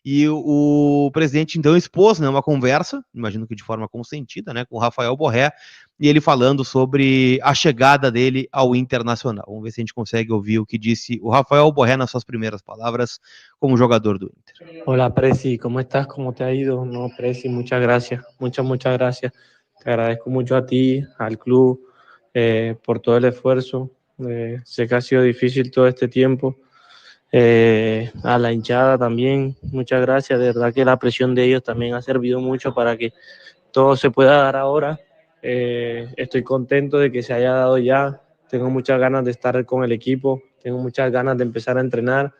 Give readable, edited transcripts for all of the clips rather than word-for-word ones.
E o presidente, então, expôs, né, uma conversa, imagino que de forma consentida, né, com o Rafael Borré, e ele falando sobre a chegada dele ao Internacional. Vamos ver se a gente consegue ouvir o que disse o Rafael Borré nas suas primeiras palavras como jogador do Inter. Hola, Presi, ¿cómo estás? ¿Cómo te ha ido? No, Presi, muchas gracias, muchas gracias. Te agradezco mucho a ti, al club, por todo el esfuerzo. Sé que ha sido difícil todo este tiempo. A la hinchada también, muchas gracias. De verdad que la presión de ellos también ha servido mucho para que todo se pueda dar ahora. Estoy contento de que se haya dado ya. Tengo muchas ganas de estar con el equipo, tengo muchas ganas de empezar a entrenar,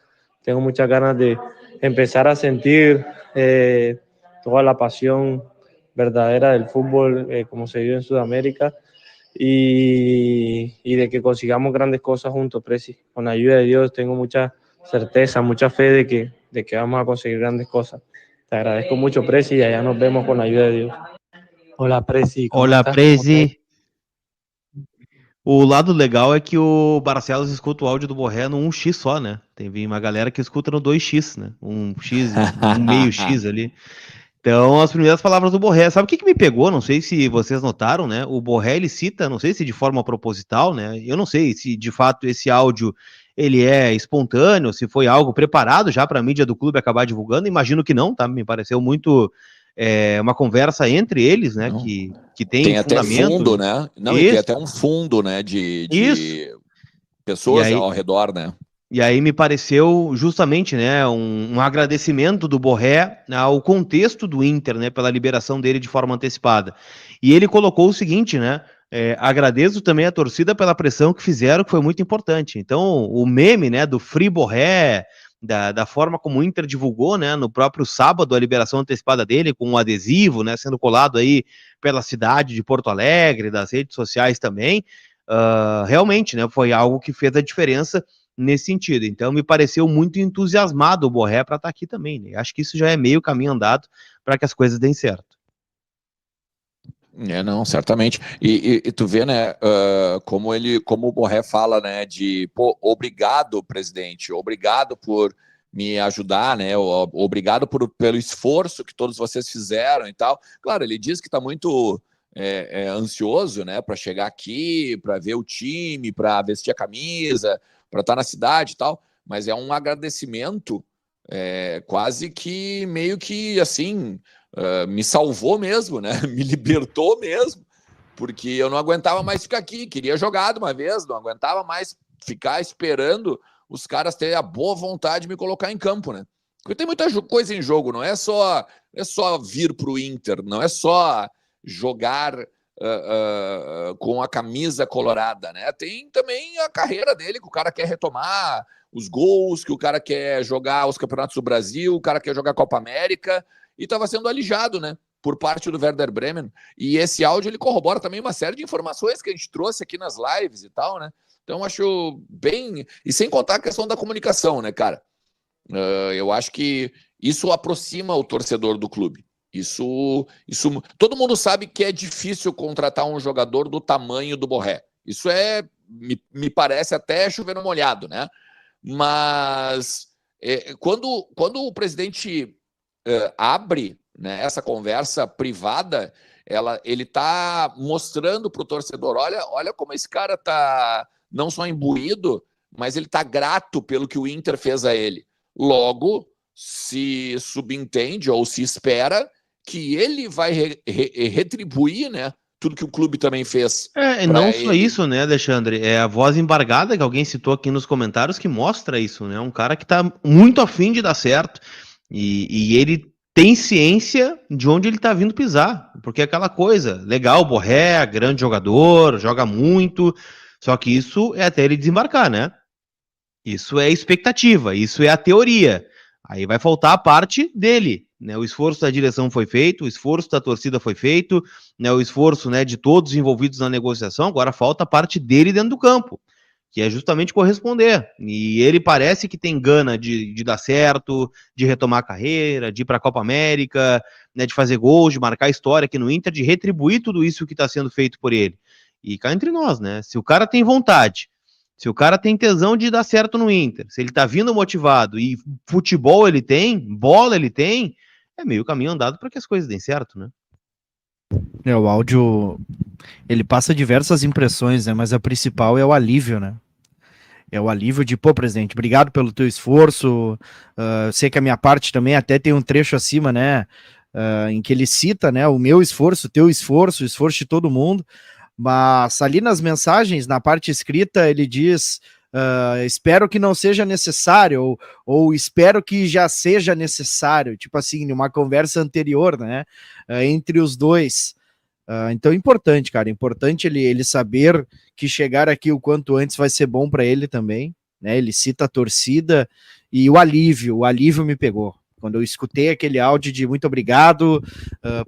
tengo muchas ganas de empezar a sentir toda la pasión verdadera del fútbol como se vive en Sudamérica y de que consigamos grandes cosas juntos, Presi. Con la ayuda de Dios tengo mucha certeza, mucha fe de que vamos a conseguir grandes cosas. Te agradezco mucho, Presi, y allá nos vemos con la ayuda de Dios. Olá, Presi. Olá, Presi. O lado legal é que o Barcelos escuta o áudio do Borré no 1x só, né? Tem uma galera que escuta no 2x, né? Um X, um meio X ali. Então, as primeiras palavras do Borré. Sabe o que me pegou? Não sei se vocês notaram, né? O Borré, ele cita, não sei se de forma proposital, né? Eu não sei se, de fato, esse áudio ele é espontâneo, se foi algo preparado já para a mídia do clube acabar divulgando. Imagino que não, tá? Me pareceu muito uma conversa entre eles, né? Que tem fundamento. Até fundo, né? Não, e tem até um fundo, né? De pessoas ao redor, né? E aí me pareceu justamente, né, um agradecimento do Borré ao contexto do Inter, né, pela liberação dele de forma antecipada. E ele colocou o seguinte, né, agradeço também a torcida pela pressão que fizeram, que foi muito importante. Então, o meme, né, do Free Borré, da forma como o Inter divulgou, né, no próprio sábado, a liberação antecipada dele, com um adesivo, né, sendo colado aí pela cidade de Porto Alegre, das redes sociais também, realmente, né, foi algo que fez a diferença nesse sentido. Então, me pareceu muito entusiasmado o Borré para estar aqui também, né? Acho que isso já é meio caminho andado para que as coisas deem certo. Não, certamente. E tu vê, né, como o Borré fala, né, de, pô, obrigado, presidente, obrigado por me ajudar, né, obrigado pelo esforço que todos vocês fizeram e tal. Claro, ele diz que está muito ansioso, né, para chegar aqui, para ver o time, para vestir a camisa, para estar na cidade e tal, mas é um agradecimento quase que meio que assim me salvou mesmo, né? Me libertou mesmo, porque eu não aguentava mais ficar aqui, queria jogar de uma vez, não aguentava mais ficar esperando os caras terem a boa vontade de me colocar em campo, né? Porque tem muita coisa em jogo, não é só vir para o Inter, não é só jogar com a camisa colorada, né? Tem também a carreira dele, que o cara quer retomar os gols, que o cara quer jogar os campeonatos do Brasil, o cara quer jogar a Copa América, e estava sendo alijado, né, por parte do Werder Bremen. E esse áudio ele corrobora também uma série de informações que a gente trouxe aqui nas lives e tal, né? Então acho bem, e sem contar a questão da comunicação, né, cara? Eu acho que isso aproxima o torcedor do clube. Isso todo mundo sabe que é difícil contratar um jogador do tamanho do Borré. Isso me parece até chover no molhado, né? Mas quando o presidente abre, né, essa conversa privada, ele está mostrando para o torcedor, olha como esse cara está não só imbuído, mas ele está grato pelo que o Inter fez a ele. Logo, se subentende ou se espera que ele vai retribuir, né, tudo que o clube também fez. Não só isso, né, Alexandre? É a voz embargada que alguém citou aqui nos comentários que mostra isso, né? Um cara que tá muito afim de dar certo e ele tem ciência de onde ele tá vindo pisar, porque é aquela coisa, legal, Borré, grande jogador, joga muito, só que isso é até ele desembarcar, né? Isso é expectativa, isso é a teoria. Aí vai faltar a parte dele, né? O esforço da direção foi feito, o esforço da torcida foi feito, né? O esforço, né, de todos envolvidos na negociação, agora falta a parte dele dentro do campo, que é justamente corresponder. E ele parece que tem gana de dar certo, de retomar a carreira, de ir para a Copa América, né, de fazer gols, de marcar história aqui no Inter, de retribuir tudo isso que está sendo feito por ele. E cá entre nós, né? Se o cara tem vontade, Se o cara tem tesão de dar certo no Inter, se ele tá vindo motivado e futebol ele tem, bola ele tem, é meio caminho andado para que as coisas deem certo, né? O áudio, ele passa diversas impressões, né? Mas a principal é o alívio, né? É o alívio de, pô, presidente, obrigado pelo teu esforço. Sei que a minha parte também até tem um trecho acima, né? Em que ele cita, né? O meu esforço, o teu esforço, o esforço de todo mundo. Mas ali nas mensagens, na parte escrita, ele diz: espero que não seja necessário, ou espero que já seja necessário, tipo assim, numa conversa anterior, né? Entre os dois. Então é importante, cara, importante ele saber que chegar aqui o quanto antes vai ser bom para ele também, né? Ele cita a torcida e o alívio me pegou. Quando eu escutei aquele áudio de muito obrigado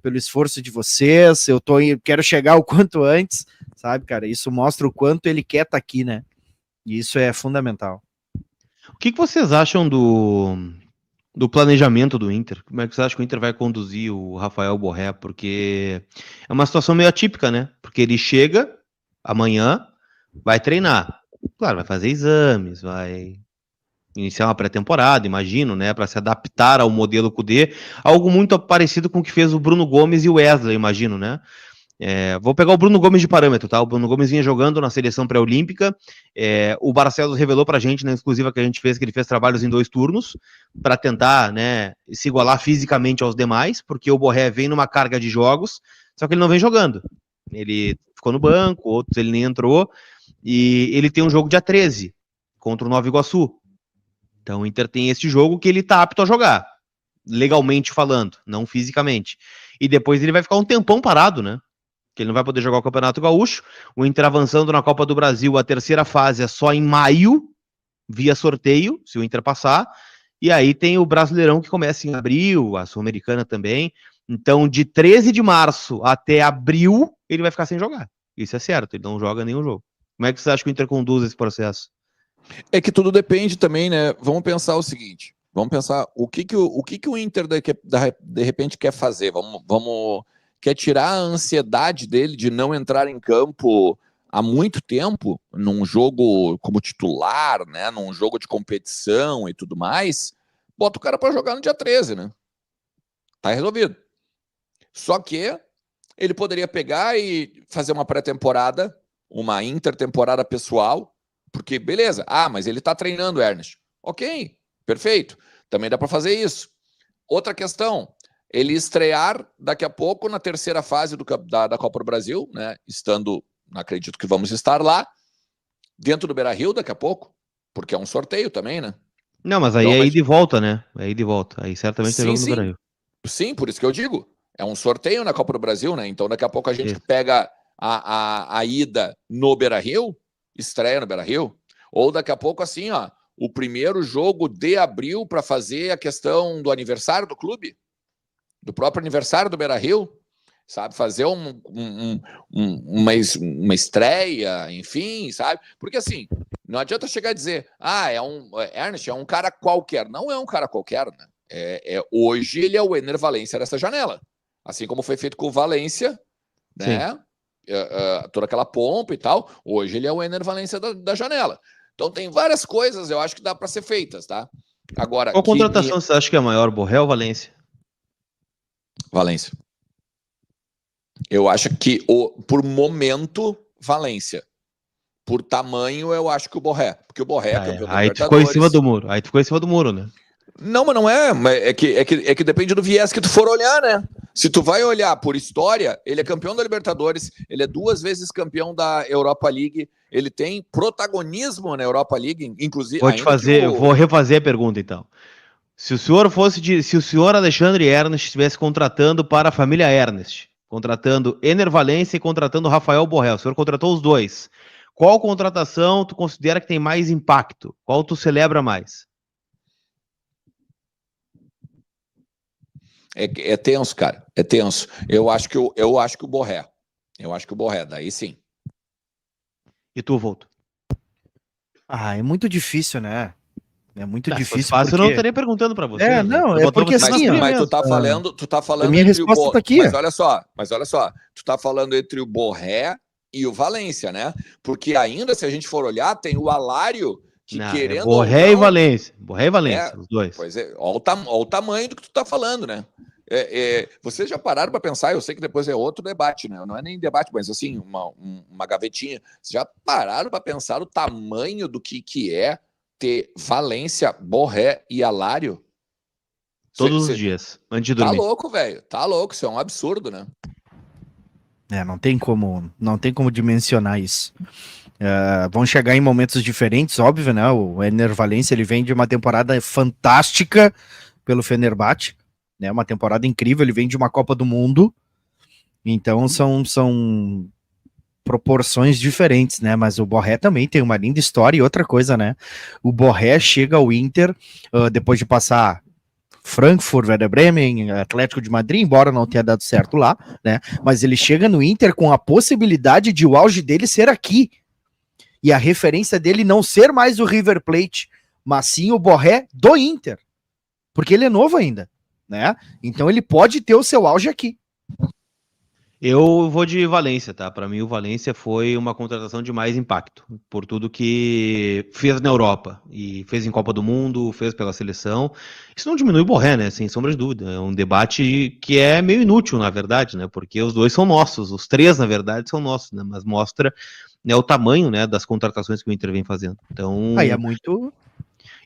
pelo esforço de vocês, quero chegar o quanto antes, sabe, cara? Isso mostra o quanto ele quer estar aqui, né? E isso é fundamental. O que vocês acham do planejamento do Inter? Como é que você acha que o Inter vai conduzir o Rafael Borré? Porque é uma situação meio atípica, né? Porque ele chega amanhã, vai treinar. Claro, vai fazer exames, vai iniciar uma pré-temporada, imagino, né? Para se adaptar ao modelo Kudê. Algo muito parecido com o que fez o Bruno Gomes e o Wesley, imagino, né? Vou pegar o Bruno Gomes de parâmetro, tá? O Bruno Gomes vinha jogando na seleção pré-olímpica. O Barcelos revelou pra gente na exclusiva que a gente fez que ele fez trabalhos em 2 turnos para tentar, né, se igualar fisicamente aos demais, porque o Borré vem numa carga de jogos, só que ele não vem jogando. Ele ficou no banco, outros ele nem entrou, e ele tem um jogo dia 13 contra o Nova Iguaçu. Então o Inter tem esse jogo que ele tá apto a jogar, legalmente falando, não fisicamente. E depois ele vai ficar um tempão parado, né? Que ele não vai poder jogar o Campeonato Gaúcho. O Inter avançando na Copa do Brasil, a terceira fase é só em maio, via sorteio, se o Inter passar. E aí tem o Brasileirão que começa em abril, a Sul-Americana também. Então, de 13 de março até abril, ele vai ficar sem jogar. Isso é certo, ele não joga nenhum jogo. Como é que você acha que o Inter conduz esse processo? É que tudo depende também, né? Vamos pensar o seguinte, vamos pensar o que o Inter de repente quer fazer. Quer tirar a ansiedade dele de não entrar em campo há muito tempo, num jogo como titular, né? Num jogo de competição e tudo mais, bota o cara para jogar no dia 13, né? Tá resolvido. Só que ele poderia pegar e fazer uma pré-temporada, uma intertemporada pessoal, porque beleza, mas ele tá treinando, Ernest. Ok, perfeito. Também dá para fazer isso. Outra questão, ele estrear daqui a pouco na terceira fase da Copa do Brasil, né? Estando, acredito que vamos estar lá, dentro do Beira-Rio daqui a pouco, porque é um sorteio também, né? Não, mas aí então, é ida e volta, né? É ida e volta. Aí certamente tem jogo no Beira-Rio. Sim, por isso que eu digo. É um sorteio na Copa do Brasil, né? Então daqui a pouco a gente pega a ida no Beira-Rio, estreia no Beira-Rio, ou daqui a pouco assim, ó, o primeiro jogo de abril para fazer a questão do aniversário do clube, do próprio aniversário do Beira-Rio, sabe? Fazer uma estreia, enfim, sabe? Porque assim, não adianta chegar a dizer, Ernest é um cara qualquer. Não é um cara qualquer, né? Hoje ele é o Ener Valencia dessa janela. Assim como foi feito com o Valencia, né? Toda aquela pompa e tal. Hoje ele é o Ener Valencia da janela. Então tem várias coisas, eu acho que dá para ser feitas, tá? Agora, qual contratação você acha que é maior, Borré ou Valencia? Valência. Eu acho que, por momento, Valência. Por tamanho, eu acho que o Borré. Porque o Borré é campeão da Libertadores. Aí tu ficou em cima do muro. Aí tu ficou em cima do muro, né? Não, mas não é. É que depende do viés que tu for olhar, né? Se tu vai olhar por história, ele é campeão da Libertadores, ele é 2 vezes campeão da Europa League, ele tem protagonismo na Europa League, inclusive... Vou refazer a pergunta, então. Se o senhor Alexandre Ernest estivesse contratando para a família Ernest, contratando Ener Valencia e contratando Rafael Borré, o senhor contratou os dois. Qual contratação tu considera que tem mais impacto? Qual tu celebra mais? É tenso, cara. É tenso. Eu acho que o Borré. Eu acho que o Borré, daí sim. E tu, Volto? É muito difícil, né? É muito difícil. Se fosse fácil, eu não estaria perguntando para você. Porque assim... Mas tu tá falando a minha resposta tá aqui. Mas olha só. Tu tá falando entre o Borré e o Valência, né? Porque ainda, se a gente for olhar, tem o Alário, que querendo Borré e Valência. Borré e Valência, os dois. Pois é, olha o tamanho do que tu tá falando, né? Vocês já pararam para pensar, eu sei que depois é outro debate, né? Não é nem debate, mas assim, uma gavetinha. Vocês já pararam para pensar o tamanho do que é ter Valência, Borré e Alário? Todos os dias, antes de dormir. Tá louco, velho. Tá louco, isso é um absurdo, né? Não tem como dimensionar isso. Vão chegar em momentos diferentes, óbvio, né? O Ener Valencia, ele vem de uma temporada fantástica pelo Fenerbahçe, né? Uma temporada incrível, ele vem de uma Copa do Mundo, então são proporções diferentes, né? Mas o Borré também tem uma linda história. E outra coisa, né? O Borré chega ao Inter depois de passar Frankfurt, Werder Bremen, Atlético de Madrid, embora não tenha dado certo lá, né? Mas ele chega no Inter com a possibilidade de o auge dele ser aqui. E a referência dele não ser mais o River Plate, mas sim o Borré do Inter. Porque ele é novo ainda, né? Então ele pode ter o seu auge aqui. Eu vou de Valência, tá? Para mim o Valência foi uma contratação de mais impacto, por tudo que fez na Europa, e fez em Copa do Mundo, fez pela seleção. Isso não diminui o Borré, né? Sem sombra de dúvida. É um debate que é meio inútil, na verdade, né? Porque os dois são nossos, os três, na verdade, são nossos, né? Mas mostra, né, o tamanho, né, das contratações que o Inter vem fazendo. Então... Aí é muito...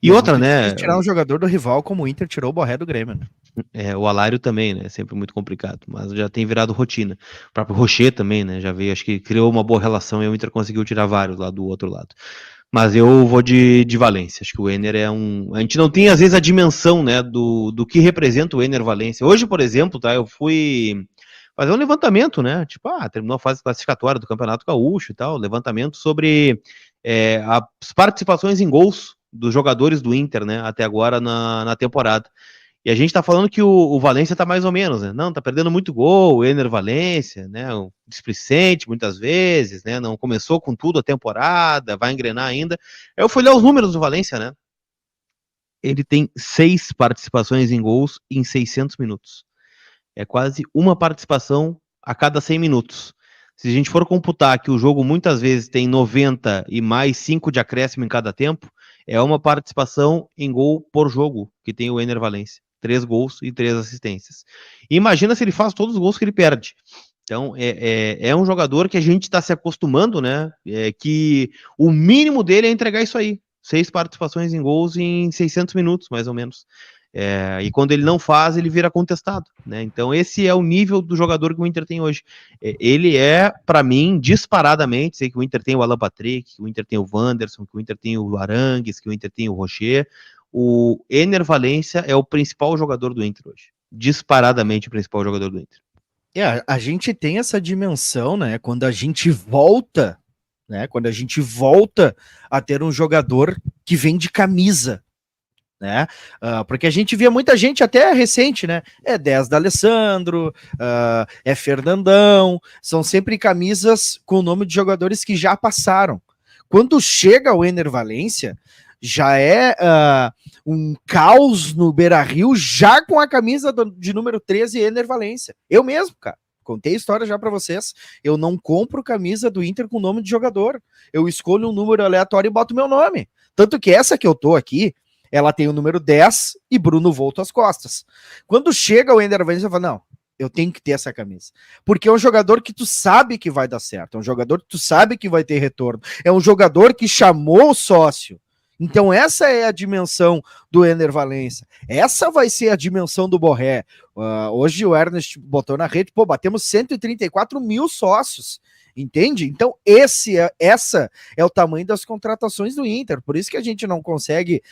E outra, né? Tirar um jogador do rival como o Inter tirou o Borré do Grêmio, né? O Alário também, né? Sempre muito complicado, mas já tem virado rotina. O próprio Rocher também, né? Já veio, acho que criou uma boa relação e o Inter conseguiu tirar vários lá do outro lado. Mas eu vou de Valência. Acho que o Ener é um... A gente não tem, às vezes, a dimensão, né, do que representa o Ener Valência. Hoje, por exemplo, tá? Eu fui fazer um levantamento, né? Tipo, terminou a fase classificatória do Campeonato Gaúcho e tal. Levantamento sobre as participações em gols dos jogadores do Inter, né? Até agora na temporada. E a gente tá falando que o Valência tá mais ou menos, né? Não, tá perdendo muito gol, o Ener Valência, né? O displicente muitas vezes, né? Não começou com tudo a temporada, vai engrenar ainda. Eu fui ler os números do Valência, né? Ele tem 6 participações em gols em 600 minutos. É quase uma participação a cada 100 minutos. Se a gente for computar que o jogo muitas vezes tem 90 e mais 5 de acréscimo em cada tempo, é uma participação em gol por jogo que tem o Ener Valência. 3 gols e 3 assistências. E imagina se ele faz todos os gols que ele perde. Então, é um jogador que a gente está se acostumando, né? Que o mínimo dele é entregar isso aí. 6 participações em gols em 600 minutos, mais ou menos. E quando ele não faz, ele vira contestado, né? Então esse é o nível do jogador que o Inter tem hoje. Ele é, para mim, disparadamente, sei que o Inter tem o Alan Patrick, que o Inter tem o Wanderson, que o Inter tem o Arangues, que o Inter tem o Rocher. O Ener Valência é o principal jogador do Inter hoje. Disparadamente o principal jogador do Inter. A gente tem essa dimensão, né? Quando a gente volta, né? Quando a gente volta a ter um jogador que vem de camisa, né? Porque a gente via muita gente até recente, né? 10 da Alessandro, é Fernandão, são sempre camisas com o nome de jogadores que já passaram. Quando chega o Ener Valência, já é um caos no Beira-Rio, já com a camisa de número 13, Ener Valência. Eu mesmo, cara. Contei a história já pra vocês. Eu não compro camisa do Inter com nome de jogador. Eu escolho um número aleatório e boto meu nome. Tanto que essa que eu tô aqui, ela tem o número 10 e Bruno Volto às costas. Quando chega o Ener Valência, eu falo, não, eu tenho que ter essa camisa. Porque é um jogador que tu sabe que vai dar certo, é um jogador que tu sabe que vai ter retorno, é um jogador que chamou o sócio. Então essa é a dimensão do Ener Valência. Essa vai ser a dimensão do Borré. Hoje o Ernest botou na rede, batemos 134 mil sócios. Entende? Então essa é o tamanho das contratações do Inter, por isso que a gente não consegue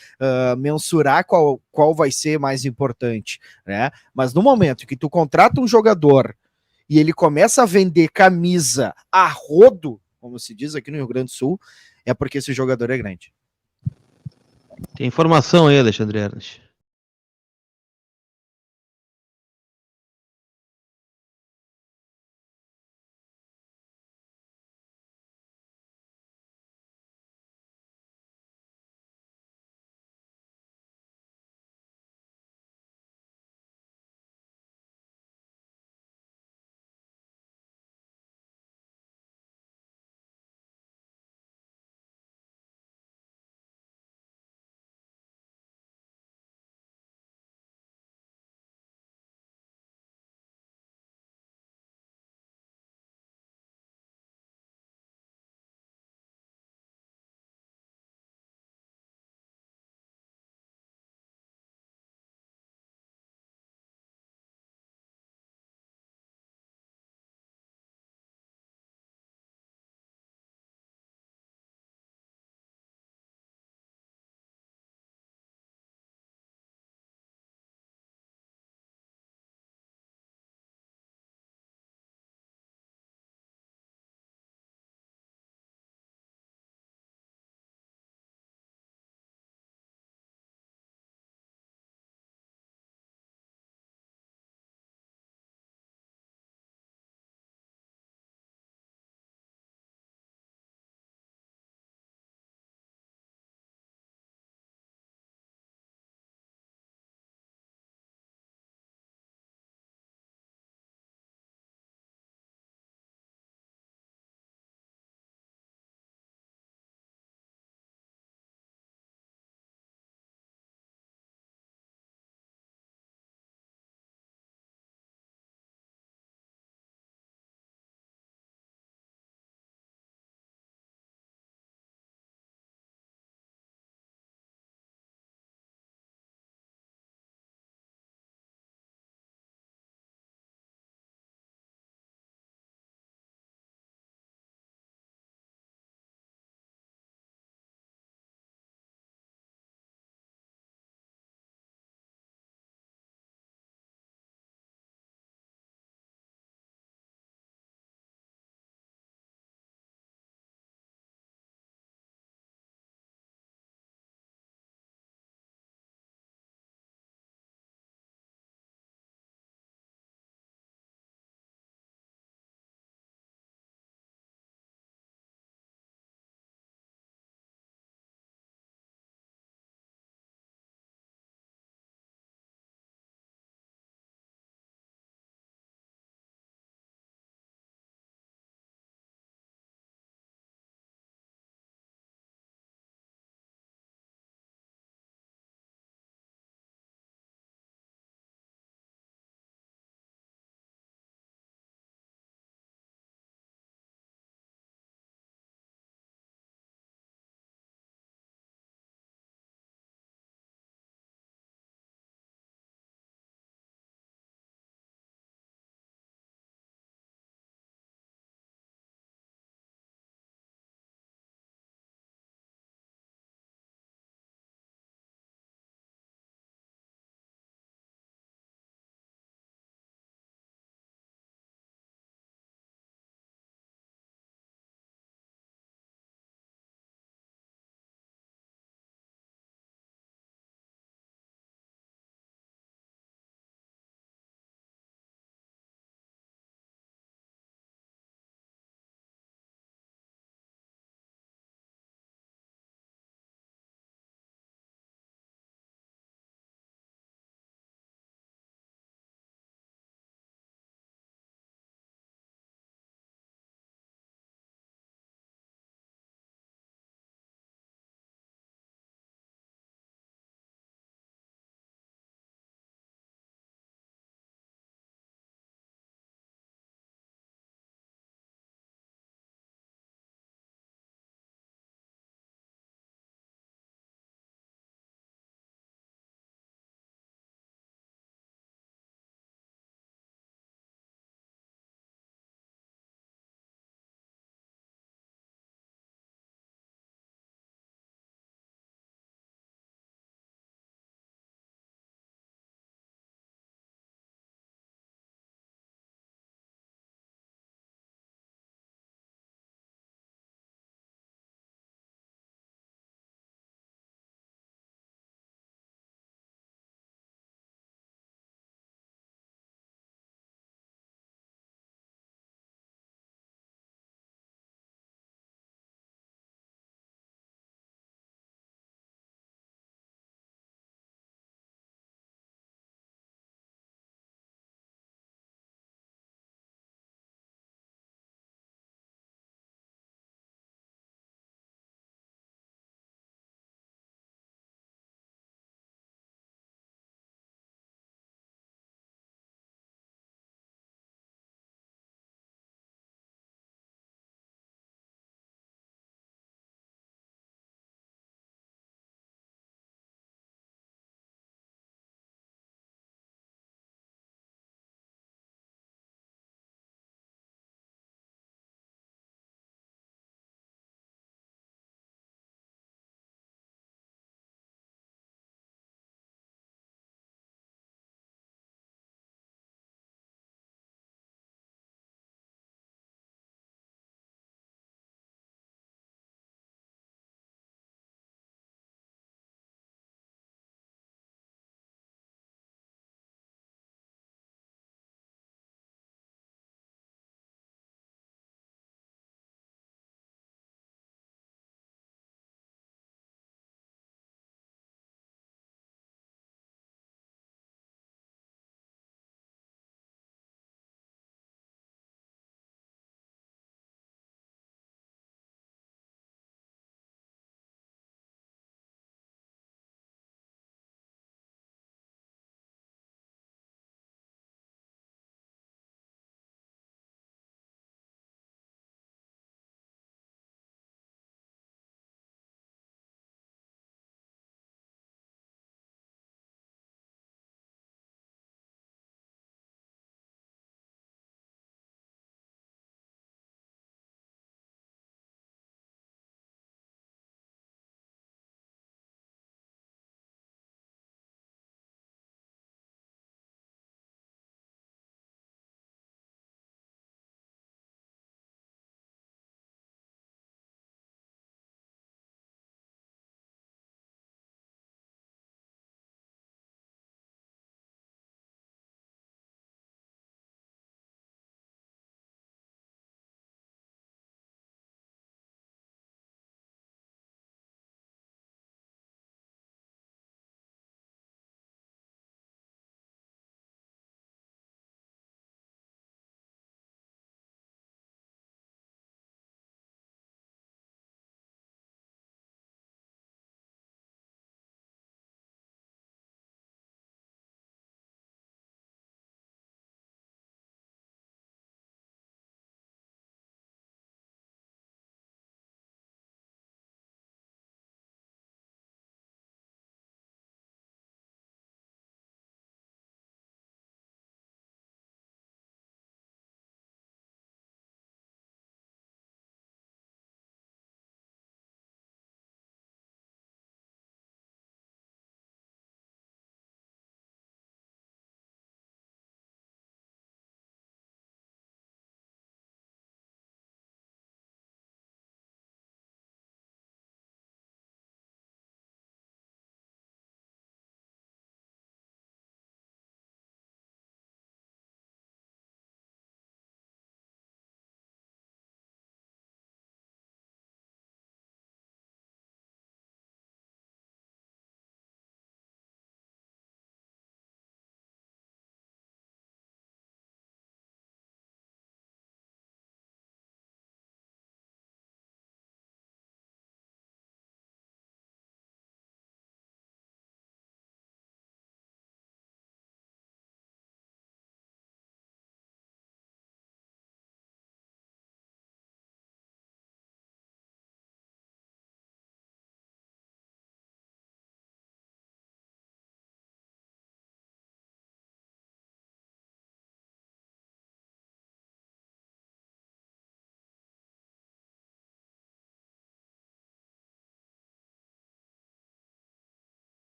mensurar qual vai ser mais importante, né? Mas no momento que tu contrata um jogador e ele começa a vender camisa a rodo, como se diz aqui no Rio Grande do Sul, é porque esse jogador é grande. Tem informação aí, Alexandre Ernest.